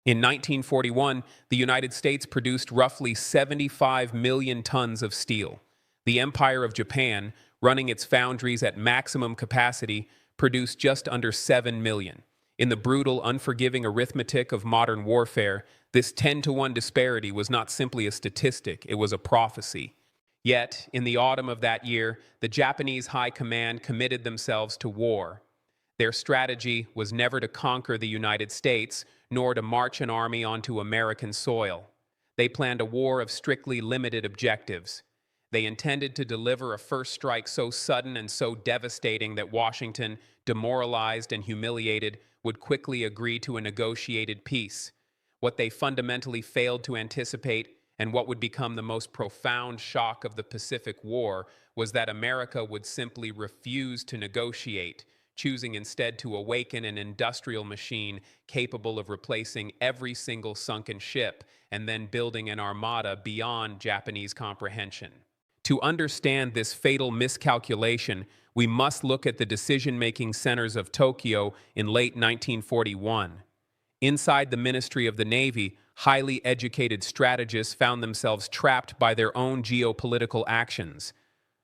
In 1941, the United States produced roughly 75 million tons of steel. The Empire of Japan, running its foundries at maximum capacity, produced just under 7 million. In the brutal, unforgiving arithmetic of modern warfare, this 10-to-1 disparity was not simply a statistic, it was a prophecy. Yet, in the autumn of that year, the Japanese High Command committed themselves to war. Their strategy was never to conquer the United States, nor to march an army onto American soil. They planned a war of strictly limited objectives. They intended to deliver a first strike so sudden and so devastating that Washington, demoralized and humiliated, would quickly agree to a negotiated peace. What they fundamentally failed to anticipate, and what would become the most profound shock of the Pacific War, was that America would simply refuse to negotiate, choosing instead to awaken an industrial machine capable of replacing every single sunken ship and then building an armada beyond Japanese comprehension. To understand this fatal miscalculation, we must look at the decision-making centers of Tokyo in late 1941. Inside the Ministry of the Navy, highly educated strategists found themselves trapped by their own geopolitical actions.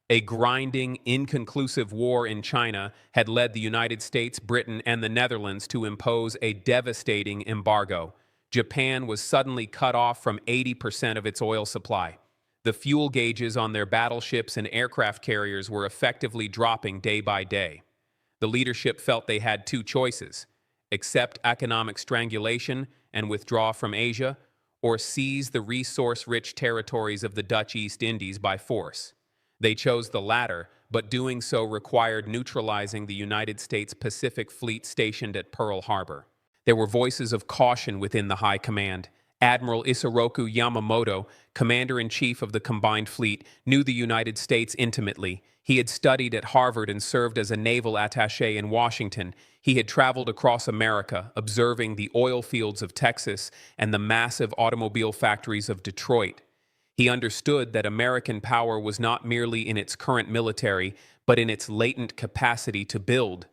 A grinding, inconclusive war in China had led the United States, Britain, and the Netherlands to impose a devastating embargo. Japan was suddenly cut off from 80% of its oil supply. The fuel gauges on their battleships and aircraft carriers were effectively dropping day by day. The leadership felt they had two choices: accept economic strangulation and withdraw from Asia, or seize the resource-rich territories of the Dutch East Indies by force. They chose the latter, but doing so required neutralizing the United States Pacific Fleet stationed at Pearl Harbor. There were voices of caution within the High Command. Admiral Isoroku Yamamoto, Commander-in-Chief of the Combined Fleet, knew the United States intimately. He had studied at Harvard and served as a naval attaché in Washington. He had traveled across America, observing the oil fields of Texas and the massive automobile factories of Detroit. He understood that American power was not merely in its current military, but in its latent capacity to build.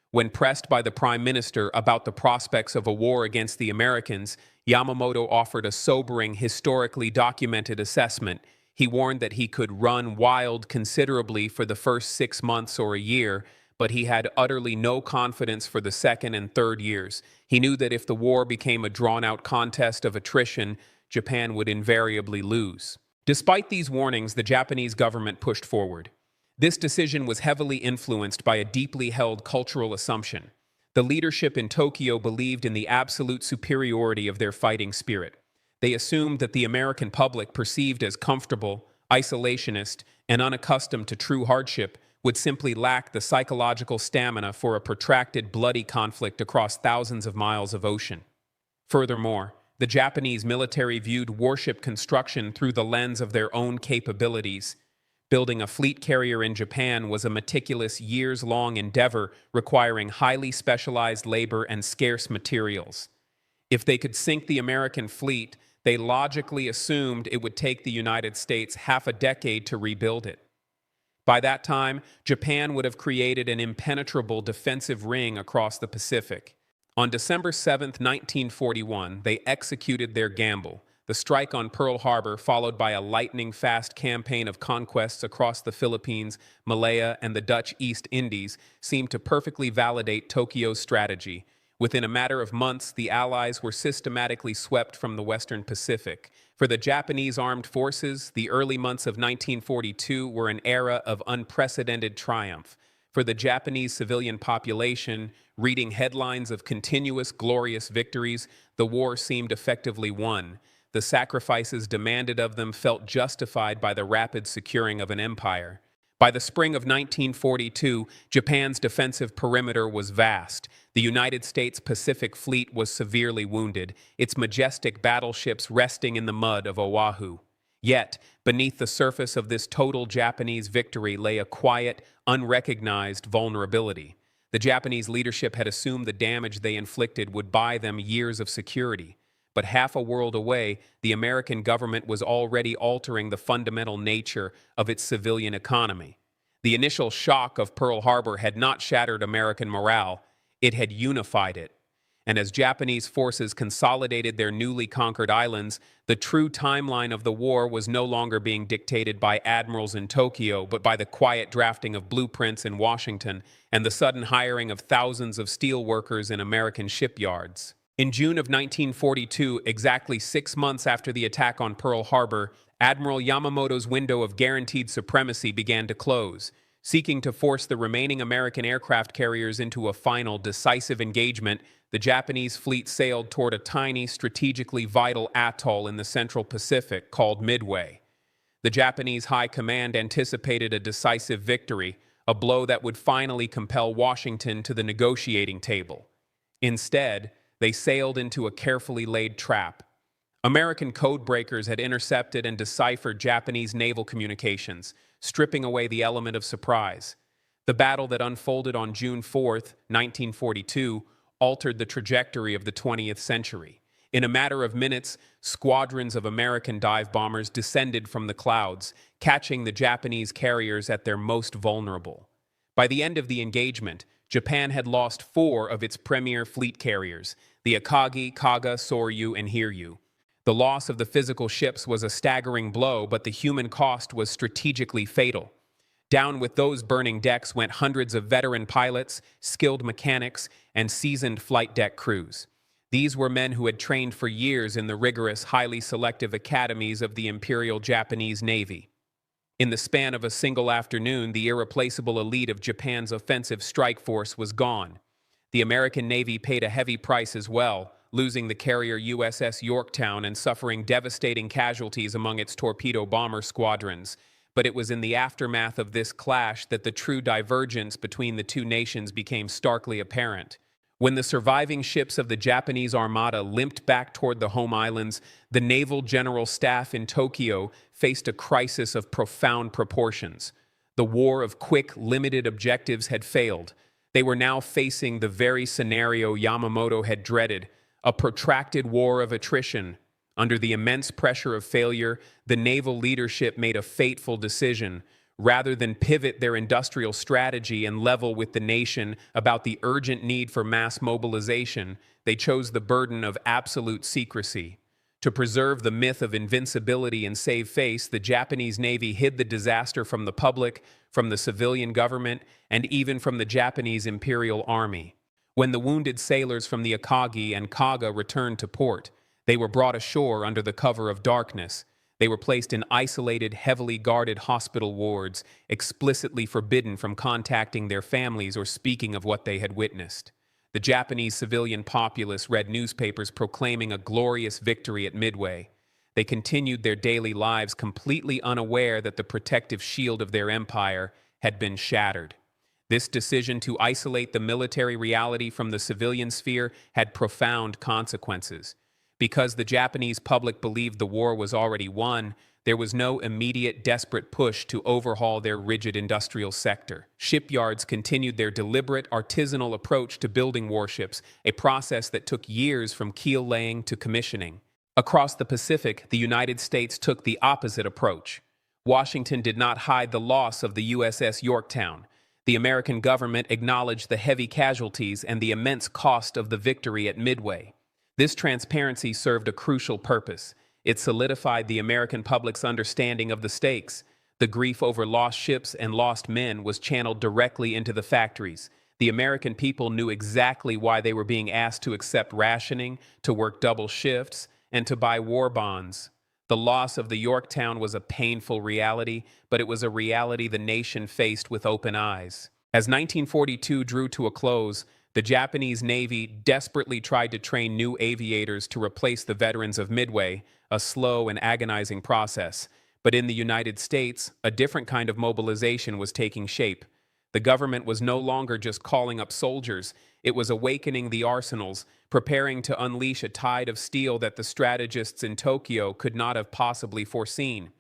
When pressed by the Prime Minister about the prospects of a war against the Americans, Yamamoto offered a sobering, historically documented assessment. He warned that he could run wild considerably for the first 6 months or a year, but he had utterly no confidence for the second and third years. He knew that if the war became a drawn-out contest of attrition, Japan would invariably lose. Despite these warnings, the Japanese government pushed forward. This decision was heavily influenced by a deeply held cultural assumption. The leadership in Tokyo believed in the absolute superiority of their fighting spirit. They assumed that the American public, perceived as comfortable, isolationist, and unaccustomed to true hardship, would simply lack the psychological stamina for a protracted, bloody conflict across thousands of miles of ocean. Furthermore, the Japanese military viewed warship construction through the lens of their own capabilities. Building a fleet carrier in Japan was a meticulous, years-long endeavor requiring highly specialized labor and scarce materials. If they could sink the American fleet, they logically assumed it would take the United States half a decade to rebuild it. By that time, Japan would have created an impenetrable defensive ring across the Pacific. On December 7, 1941, they executed their gamble. The strike on Pearl Harbor, followed by a lightning-fast campaign of conquests across the Philippines, Malaya, and the Dutch East Indies, seemed to perfectly validate Tokyo's strategy. Within a matter of months, the Allies were systematically swept from the Western Pacific. For the Japanese armed forces, the early months of 1942 were an era of unprecedented triumph. For the Japanese civilian population, reading headlines of continuous glorious victories, the war seemed effectively won. The sacrifices demanded of them felt justified by the rapid securing of an empire. By the spring of 1942, Japan's defensive perimeter was vast. The United States Pacific Fleet was severely wounded, its majestic battleships resting in the mud of Oahu. Yet, beneath the surface of this total Japanese victory lay a quiet, unrecognized vulnerability. The Japanese leadership had assumed the damage they inflicted would buy them years of security. But half a world away, the American government was already altering the fundamental nature of its civilian economy. The initial shock of Pearl Harbor had not shattered American morale, it had unified it. and as Japanese forces consolidated their newly conquered islands, the true timeline of the war was no longer being dictated by admirals in Tokyo, but by the quiet drafting of blueprints in Washington and the sudden hiring of thousands of steel workers in American shipyards. In June of 1942, exactly 6 months after the attack on Pearl Harbor, Admiral Yamamoto's window of guaranteed supremacy began to close. Seeking to force the remaining American aircraft carriers into a final, decisive engagement, the Japanese fleet sailed toward a tiny, strategically vital atoll in the Central Pacific called Midway. The Japanese High Command anticipated a decisive victory, a blow that would finally compel Washington to the negotiating table. Instead, they sailed into a carefully laid trap. American codebreakers had intercepted and deciphered Japanese naval communications, stripping away the element of surprise. The battle that unfolded on June 4, 1942, altered the trajectory of the 20th century. In a matter of minutes, squadrons of American dive bombers descended from the clouds, catching the Japanese carriers at their most vulnerable. By the end of the engagement, Japan had lost 4 of its premier fleet carriers, the Akagi, Kaga, Soryu, and Hiryu. The loss of the physical ships was a staggering blow, but the human cost was strategically fatal. Down with those burning decks went hundreds of veteran pilots, skilled mechanics, and seasoned flight deck crews. These were men who had trained for years in the rigorous, highly selective academies of the Imperial Japanese Navy. In the span of a single afternoon, the irreplaceable elite of Japan's offensive strike force was gone. The American Navy paid a heavy price as well, losing the carrier USS Yorktown and suffering devastating casualties among its torpedo bomber squadrons. But it was in the aftermath of this clash that the true divergence between the two nations became starkly apparent. When the surviving ships of the Japanese Armada limped back toward the home islands, the Naval General Staff in Tokyo faced a crisis of profound proportions. The war of quick, limited objectives had failed. They were now facing the very scenario Yamamoto had dreaded, a protracted war of attrition. Under the immense pressure of failure, the naval leadership made a fateful decision. Rather than pivot their industrial strategy and level with the nation about the urgent need for mass mobilization, they chose the burden of absolute secrecy. To preserve the myth of invincibility and save face, the Japanese Navy hid the disaster from the public, from the civilian government, and even from the Japanese Imperial Army. When the wounded sailors from the Akagi and Kaga returned to port, they were brought ashore under the cover of darkness. They were placed in isolated, heavily guarded hospital wards, explicitly forbidden from contacting their families or speaking of what they had witnessed. The Japanese civilian populace read newspapers proclaiming a glorious victory at Midway. They continued their daily lives completely unaware that the protective shield of their empire had been shattered. This decision to isolate the military reality from the civilian sphere had profound consequences. Because the Japanese public believed the war was already won, there was no immediate, desperate push to overhaul their rigid industrial sector. Shipyards continued their deliberate, artisanal approach to building warships, a process that took years from keel laying to commissioning. Across the Pacific, the United States took the opposite approach. Washington did not hide the loss of the USS Yorktown. The American government acknowledged the heavy casualties and the immense cost of the victory at Midway. This transparency served a crucial purpose. It solidified the American public's understanding of the stakes. The grief over lost ships and lost men was channeled directly into the factories. The American people knew exactly why they were being asked to accept rationing, to work double shifts, and to buy war bonds. The loss of the Yorktown was a painful reality, but it was a reality the nation faced with open eyes. As 1942 drew to a close, the Japanese Navy desperately tried to train new aviators to replace the veterans of Midway, a slow and agonizing process. But in the United States, a different kind of mobilization was taking shape. The government was no longer just calling up soldiers, it was awakening the arsenals, preparing to unleash a tide of steel that the strategists in Tokyo could not have possibly foreseen.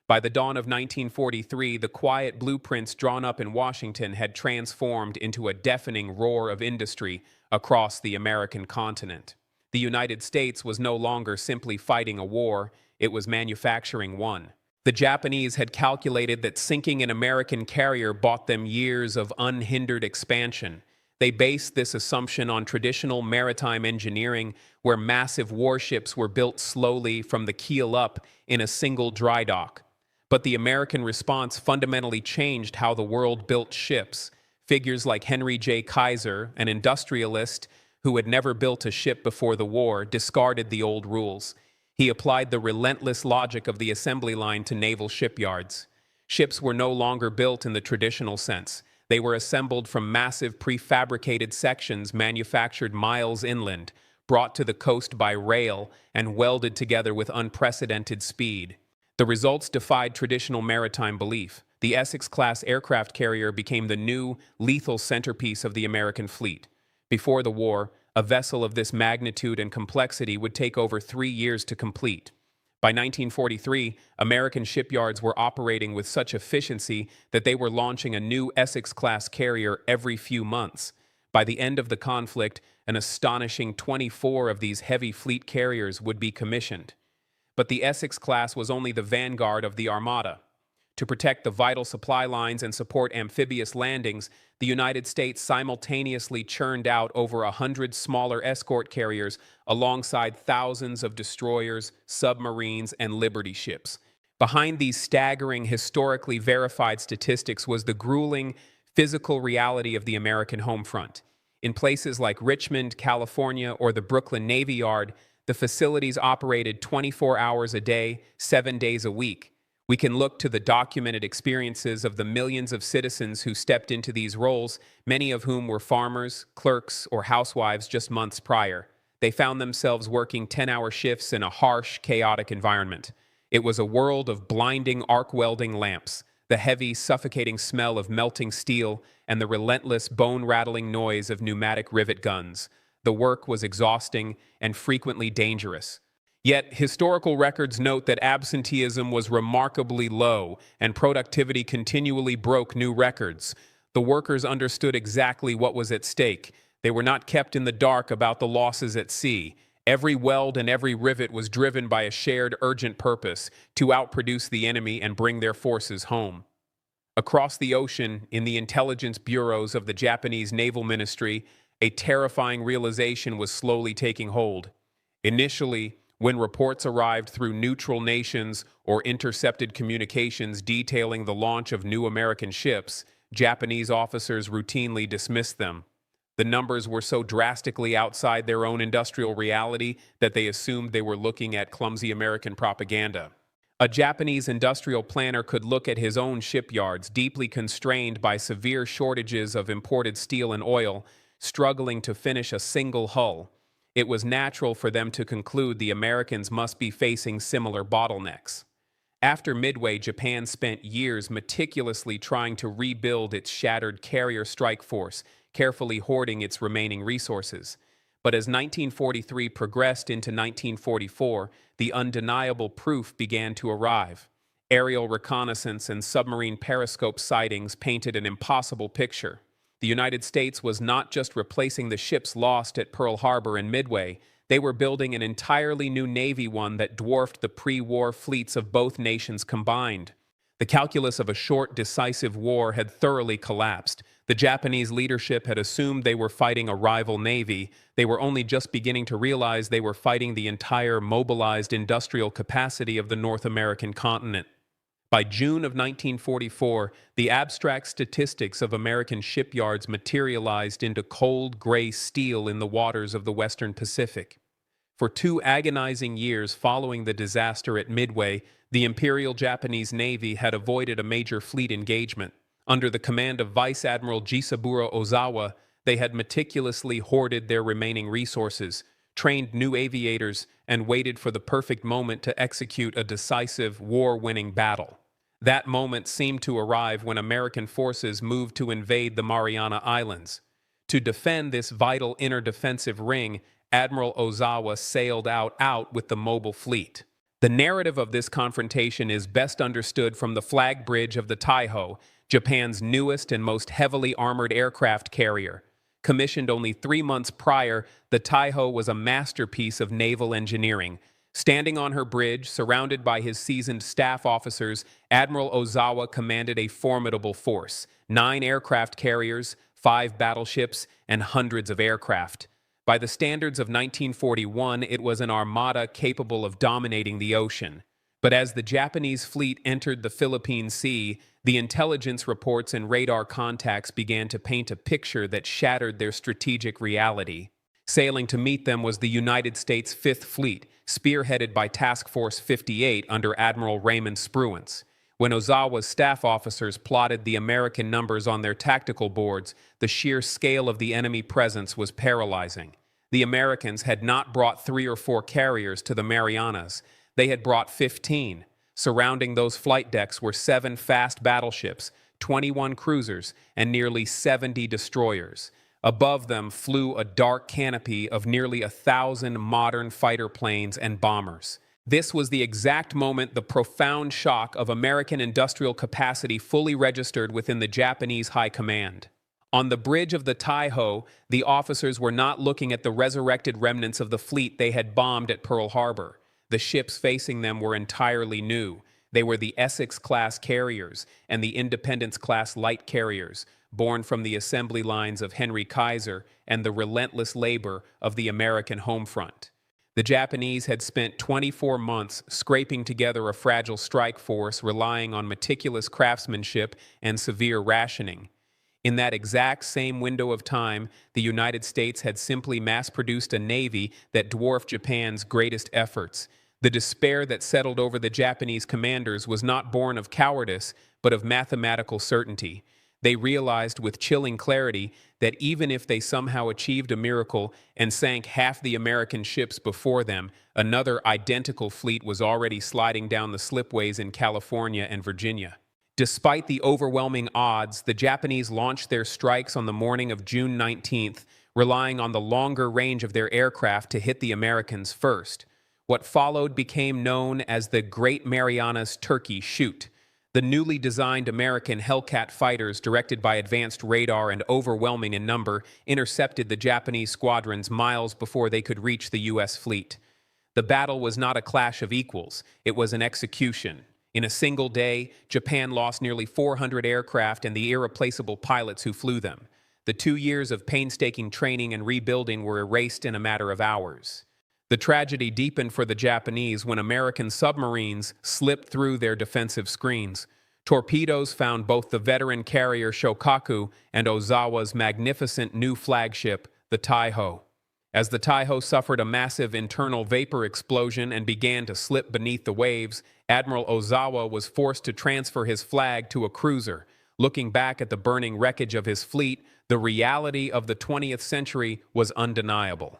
By the dawn of 1943, the quiet blueprints drawn up in Washington had transformed into a deafening roar of industry across the American continent. The United States was no longer simply fighting a war, it was manufacturing one. The Japanese had calculated that sinking an American carrier bought them years of unhindered expansion. They based this assumption on traditional maritime engineering, where massive warships were built slowly from the keel up in a single dry dock. But the American response fundamentally changed how the world built ships. Figures like Henry J. Kaiser, an industrialist who had never built a ship before the war, discarded the old rules. He applied the relentless logic of the assembly line to naval shipyards. Ships were no longer built in the traditional sense. They were assembled from massive prefabricated sections manufactured miles inland, brought to the coast by rail, and welded together with unprecedented speed. The results defied traditional maritime belief. The Essex-class aircraft carrier became the new, lethal centerpiece of the American fleet. Before the war, a vessel of this magnitude and complexity would take over 3 years to complete. By 1943, American shipyards were operating with such efficiency that they were launching a new Essex-class carrier every few months. By the end of the conflict, an astonishing 24 of these heavy fleet carriers would be commissioned. But the Essex class was only the vanguard of the Armada. To protect the vital supply lines and support amphibious landings, the United States simultaneously churned out over 100 smaller escort carriers alongside thousands of destroyers, submarines, and Liberty ships. Behind these staggering, historically verified statistics was the grueling, physical reality of the American homefront. In places like Richmond, California, or the Brooklyn Navy Yard, the facilities operated 24 hours a day, 7 days a week. We can look to the documented experiences of the millions of citizens who stepped into these roles, many of whom were farmers, clerks, or housewives just months prior. They found themselves working 10-hour shifts in a harsh, chaotic environment. It was a world of blinding arc welding lamps, the heavy, suffocating smell of melting steel, and the relentless, bone-rattling noise of pneumatic rivet guns. The work was exhausting and frequently dangerous. Yet, historical records note that absenteeism was remarkably low and productivity continually broke new records. The workers understood exactly what was at stake. They were not kept in the dark about the losses at sea. Every weld and every rivet was driven by a shared urgent purpose to outproduce the enemy and bring their forces home. Across the ocean, in the intelligence bureaus of the Japanese Naval Ministry, a terrifying realization was slowly taking hold. Initially, when reports arrived through neutral nations or intercepted communications detailing the launch of new American ships, Japanese officers routinely dismissed them. The numbers were so drastically outside their own industrial reality that they assumed they were looking at clumsy American propaganda. A Japanese industrial planner could look at his own shipyards, deeply constrained by severe shortages of imported steel and oil, struggling to finish a single hull. It was natural for them to conclude the Americans must be facing similar bottlenecks. After Midway, Japan spent years meticulously trying to rebuild its shattered carrier strike force, carefully hoarding its remaining resources. But as 1943 progressed into 1944, the undeniable proof began to arrive. Aerial reconnaissance and submarine periscope sightings painted an impossible picture. The United States was not just replacing the ships lost at Pearl Harbor and Midway, they were building an entirely new Navy, one that dwarfed the pre-war fleets of both nations combined. The calculus of a short, decisive war had thoroughly collapsed. The Japanese leadership had assumed they were fighting a rival navy. They were only just beginning to realize they were fighting the entire mobilized industrial capacity of the North American continent. By June of 1944, the abstract statistics of American shipyards materialized into cold gray steel in the waters of the Western Pacific. For 2 agonizing years following the disaster at Midway, the Imperial Japanese Navy had avoided a major fleet engagement. Under the command of Vice Admiral Jisaburo Ozawa, they had meticulously hoarded their remaining resources, trained new aviators, and waited for the perfect moment to execute a decisive, war-winning battle. That moment seemed to arrive when American forces moved to invade the Mariana Islands. To defend this vital inner defensive ring, Admiral Ozawa sailed out with the mobile fleet. The narrative of this confrontation is best understood from the flag bridge of the Taiho, Japan's newest and most heavily armored aircraft carrier. Commissioned only 3 months prior, the Taiho was a masterpiece of naval engineering. Standing on her bridge, surrounded by his seasoned staff officers, Admiral Ozawa commanded a formidable force: 9 aircraft carriers, 5 battleships, and hundreds of aircraft. By the standards of 1941, it was an armada capable of dominating the ocean. But as the Japanese fleet entered the Philippine Sea, the intelligence reports and radar contacts began to paint a picture that shattered their strategic reality. Sailing to meet them was the United States Fifth Fleet, spearheaded by Task Force 58 under Admiral Raymond Spruance. When Ozawa's staff officers plotted the American numbers on their tactical boards, the sheer scale of the enemy presence was paralyzing. The Americans had not brought 3 or 4 carriers to the Marianas. They had brought 15. Surrounding those flight decks were 7 fast battleships, 21 cruisers, and nearly 70 destroyers. Above them flew a dark canopy of nearly 1,000 modern fighter planes and bombers. This was the exact moment the profound shock of American industrial capacity fully registered within the Japanese high command. On the bridge of the Taiho, the officers were not looking at the resurrected remnants of the fleet they had bombed at Pearl Harbor. The ships facing them were entirely new. They were the Essex-class carriers and the Independence-class light carriers, born from the assembly lines of Henry Kaiser and the relentless labor of the American homefront. The Japanese had spent 24 months scraping together a fragile strike force relying on meticulous craftsmanship and severe rationing. In that exact same window of time, the United States had simply mass-produced a navy that dwarfed Japan's greatest efforts. The despair that settled over the Japanese commanders was not born of cowardice, but of mathematical certainty. They realized with chilling clarity that even if they somehow achieved a miracle and sank half the American ships before them, another identical fleet was already sliding down the slipways in California and Virginia. Despite the overwhelming odds, the Japanese launched their strikes on the morning of June 19th, relying on the longer range of their aircraft to hit the Americans first. What followed became known as the Great Marianas Turkey Shoot. The newly designed American Hellcat fighters, directed by advanced radar and overwhelming in number, intercepted the Japanese squadrons miles before they could reach the U.S. fleet. The battle was not a clash of equals, it was an execution. In a single day, Japan lost nearly 400 aircraft and the irreplaceable pilots who flew them. The 2 years of painstaking training and rebuilding were erased in a matter of hours. The tragedy deepened for the Japanese when American submarines slipped through their defensive screens. Torpedoes found both the veteran carrier Shokaku and Ozawa's magnificent new flagship, the Taiho. As the Taiho suffered a massive internal vapor explosion and began to slip beneath the waves, Admiral Ozawa was forced to transfer his flag to a cruiser. Looking back at the burning wreckage of his fleet, the reality of the 20th century was undeniable.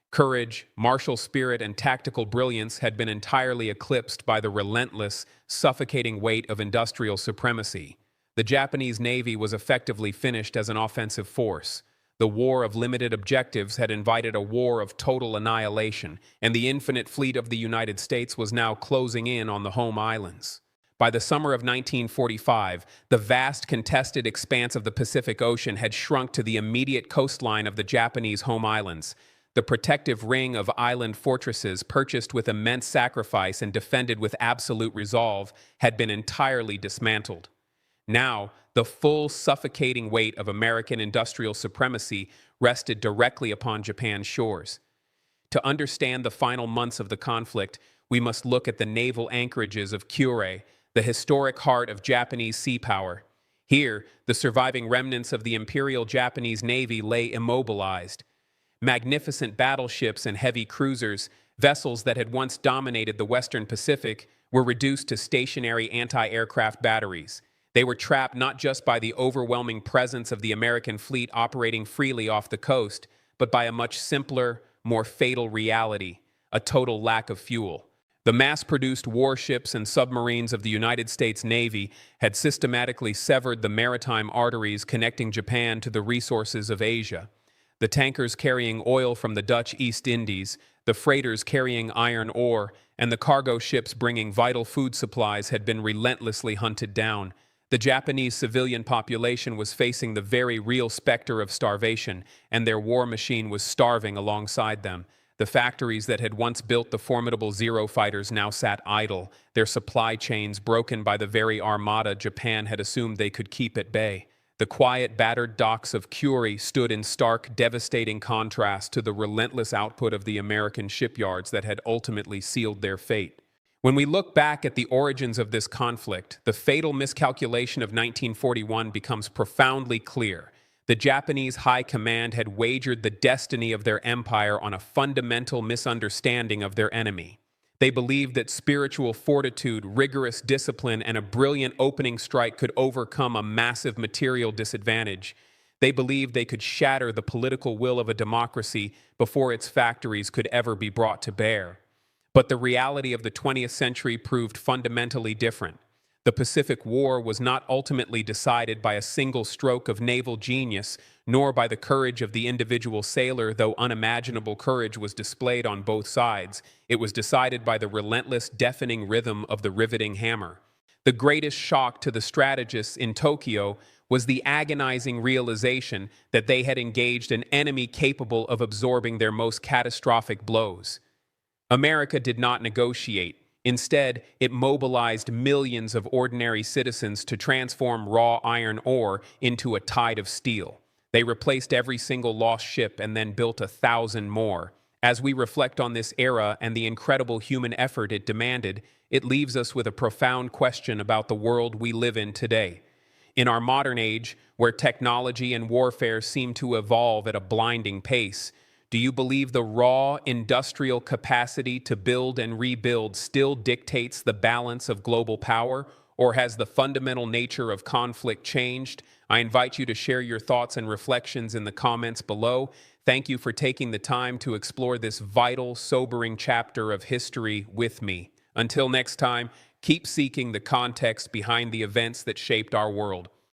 Courage, martial spirit, and tactical brilliance had been entirely eclipsed by the relentless, suffocating weight of industrial supremacy. The Japanese Navy was effectively finished as an offensive force. The war of limited objectives had invited a war of total annihilation, and the infinite fleet of the United States was now closing in on the home islands. By the summer of 1945, the vast contested expanse of the Pacific Ocean had shrunk to the immediate coastline of the Japanese home islands. The protective ring of island fortresses, purchased with immense sacrifice and defended with absolute resolve, had been entirely dismantled. Now, the full suffocating weight of American industrial supremacy rested directly upon Japan's shores. To understand the final months of the conflict, we must look at the naval anchorages of Kure, the historic heart of Japanese sea power. Here, the surviving remnants of the Imperial Japanese Navy lay immobilized. Magnificent battleships and heavy cruisers, vessels that had once dominated the Western Pacific, were reduced to stationary anti-aircraft batteries. They were trapped not just by the overwhelming presence of the American fleet operating freely off the coast, but by a much simpler, more fatal reality: a total lack of fuel. The mass-produced warships and submarines of the United States Navy had systematically severed the maritime arteries connecting Japan to the resources of Asia. The tankers carrying oil from the Dutch East Indies, the freighters carrying iron ore, and the cargo ships bringing vital food supplies had been relentlessly hunted down. The Japanese civilian population was facing the very real specter of starvation, and their war machine was starving alongside them. The factories that had once built the formidable Zero fighters now sat idle, their supply chains broken by the very armada Japan had assumed they could keep at bay. The quiet, battered docks of Curie stood in stark, devastating contrast to the relentless output of the American shipyards that had ultimately sealed their fate. When we look back at the origins of this conflict, the fatal miscalculation of 1941 becomes profoundly clear. The Japanese High Command had wagered the destiny of their empire on a fundamental misunderstanding of their enemy. They believed that spiritual fortitude, rigorous discipline, and a brilliant opening strike could overcome a massive material disadvantage. They believed they could shatter the political will of a democracy before its factories could ever be brought to bear. But the reality of the 20th century proved fundamentally different. The Pacific War was not ultimately decided by a single stroke of naval genius, nor by the courage of the individual sailor, though unimaginable courage was displayed on both sides. It was decided by the relentless, deafening rhythm of the riveting hammer. The greatest shock to the strategists in Tokyo was the agonizing realization that they had engaged an enemy capable of absorbing their most catastrophic blows. America did not negotiate. Instead, it mobilized millions of ordinary citizens to transform raw iron ore into a tide of steel. They replaced every single lost ship and then built 1,000 more. As we reflect on this era and the incredible human effort it demanded, it leaves us with a profound question about the world we live in today. In our modern age, where technology and warfare seem to evolve at a blinding pace, do you believe the raw industrial capacity to build and rebuild still dictates the balance of global power, or has the fundamental nature of conflict changed? I invite you to share your thoughts and reflections in the comments below. Thank you for taking the time to explore this vital, sobering chapter of history with me. Until next time, keep seeking the context behind the events that shaped our world.